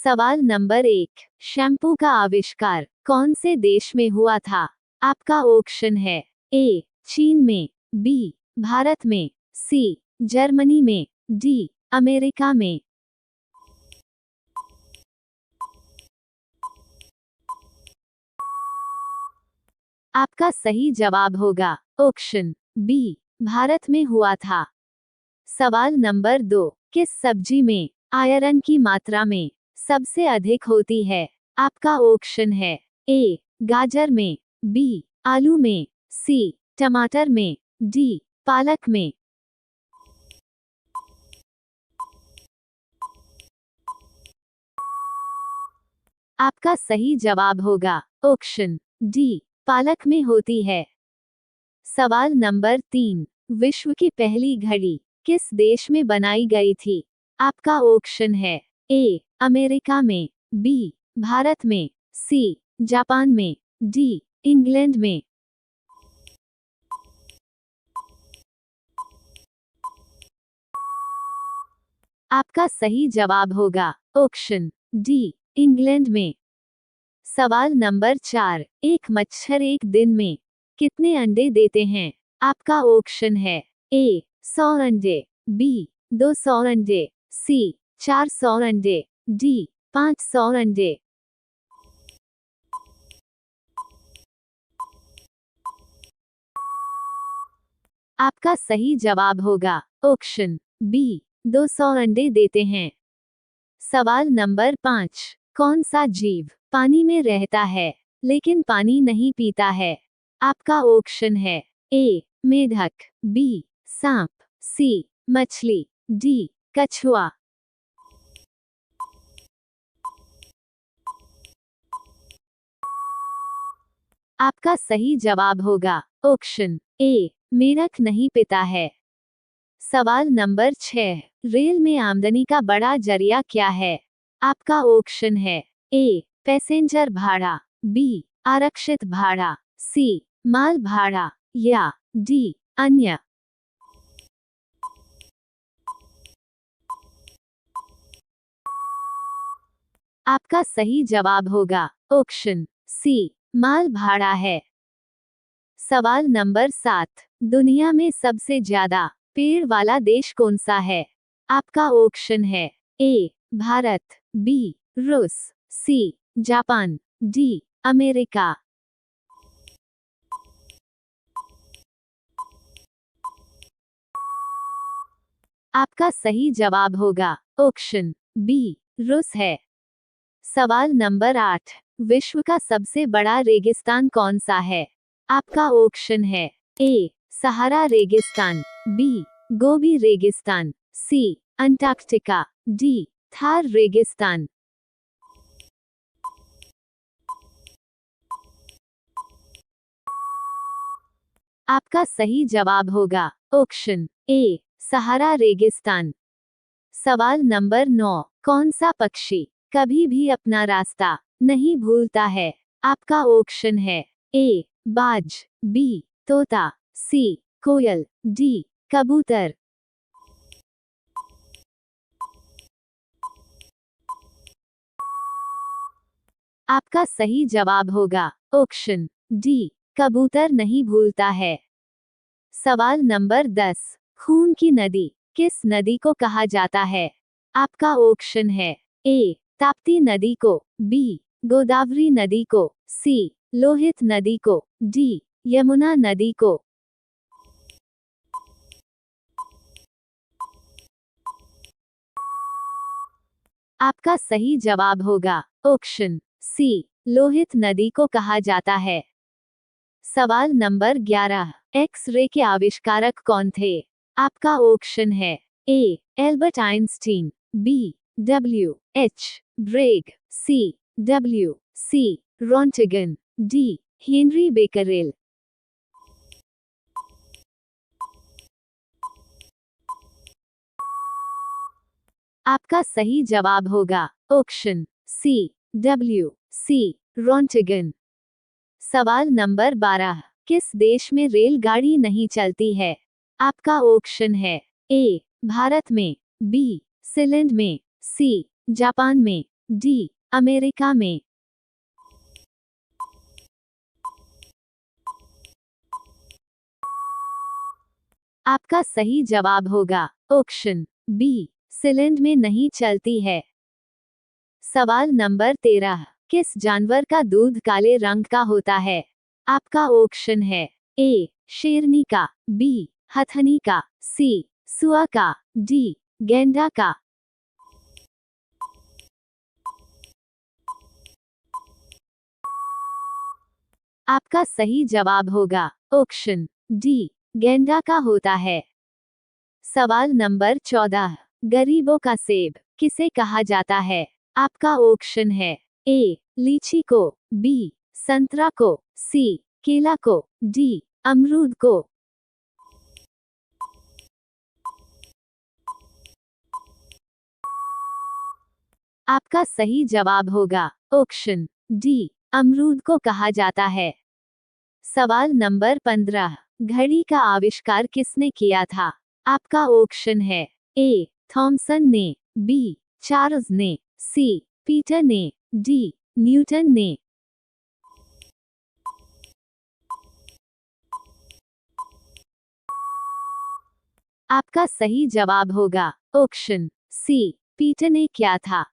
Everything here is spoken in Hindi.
सवाल नंबर 1, शैम्पू का आविष्कार कौन से देश में हुआ था? आपका ऑप्शन है ए चीन में, बी भारत में, सी जर्मनी में, डी अमेरिका में। आपका सही जवाब होगा ऑप्शन बी भारत में हुआ था। सवाल नंबर 2, किस सब्जी में आयरन की मात्रा में सबसे अधिक होती है? आपका ऑप्शन है ए गाजर में, बी आलू में, सी टमाटर में, डी पालक में। आपका सही जवाब होगा ऑप्शन डी पालक में होती है। सवाल नंबर 3, विश्व की पहली घड़ी किस देश में बनाई गई थी? आपका ऑप्शन है ए अमेरिका में, बी भारत में, सी जापान में, डी इंग्लैंड में। आपका सही जवाब होगा ऑप्शन डी इंग्लैंड में। सवाल नंबर 4, एक मच्छर एक दिन में कितने अंडे देते हैं? आपका ऑप्शन है ए 100 अंडे, बी 200 अंडे, सी 400 अंडे, डी 500 अंडे। आपका सही जवाब होगा ऑप्शन बी 200 अंडे देते हैं। सवाल नंबर 5, कौन सा जीव पानी में रहता है लेकिन पानी नहीं पीता है? आपका ऑप्शन है ए मेढक, बी सांप, सी मछली, डी कछुआ। आपका सही जवाब होगा ऑप्शन ए मेढक नहीं पीता है। सवाल नंबर 6, रेल में आमदनी का बड़ा जरिया क्या है? आपका ऑप्शन है ए पैसेंजर भाड़ा, बी आरक्षित भाड़ा, सी माल भाड़ा, या डी अन्य। आपका सही जवाब होगा ऑप्शन सी माल भाड़ा है। सवाल नंबर 7, दुनिया में सबसे ज्यादा पेड़ वाला देश कौन सा है? आपका ऑप्शन है ए भारत, बी रूस, सी जापान, डी अमेरिका। आपका सही जवाब होगा ऑप्शन बी रूस है। सवाल नंबर 8, विश्व का सबसे बड़ा रेगिस्तान कौन सा है? आपका ऑप्शन है ए सहारा रेगिस्तान, बी गोबी रेगिस्तान, सी अंटार्कटिका, डी थार रेगिस्तान। आपका सही जवाब होगा ऑप्शन ए सहारा रेगिस्तान। सवाल नंबर 9, कौन सा पक्षी कभी भी अपना रास्ता नहीं भूलता है? आपका ऑप्शन है ए बाज, बी तोता, सी कोयल, डी कबूतर। आपका सही जवाब होगा ऑप्शन डी कबूतर नहीं भूलता है। सवाल नंबर 10, खून की नदी किस नदी को कहा जाता है? आपका ऑप्शन है ए ताप्ती नदी को, बी गोदावरी नदी को, सी लोहित नदी को, डी यमुना नदी को। आपका सही जवाब होगा ऑप्शन सी लोहित नदी को कहा जाता है। सवाल नंबर 11, एक्स-रे के आविष्कारक कौन थे? आपका ऑप्शन है A Albert Einstein, B W H Bragg, C W C Roentgen, D Henri Becquerel. आपका सही जवाब होगा ऑप्शन सी डब्ल्यू सी रॉन्टिगन। सवाल नंबर 12, किस देश में रेलगाड़ी नहीं चलती है? आपका ऑप्शन है ए भारत में, बी सिलैंड में, सी जापान में, डी अमेरिका में। आपका सही जवाब होगा ऑप्शन बी सिलिंड में नहीं चलती है। सवाल नंबर 13, किस जानवर का दूध काले रंग का होता है? आपका ऑप्शन है ए शेरनी का, बी हथनी का, सी सुआ का, डी गैंडा का। आपका सही जवाब होगा ऑप्शन डी गैंडा का होता है। सवाल नंबर 14, गरीबों का सेब किसे कहा जाता है? आपका ऑप्शन है ए लीची को, बी संतरा को, सी केला को, डी अमरूद को। आपका सही जवाब होगा ऑप्शन डी अमरूद को कहा जाता है। सवाल नंबर 15, घड़ी का आविष्कार किसने किया था? आपका ऑप्शन है ए थॉमसन ने, बी चार्ल्स ने, सी पीटर ने, डी न्यूटन ने। आपका सही जवाब होगा ऑप्शन सी पीटर ने किया था।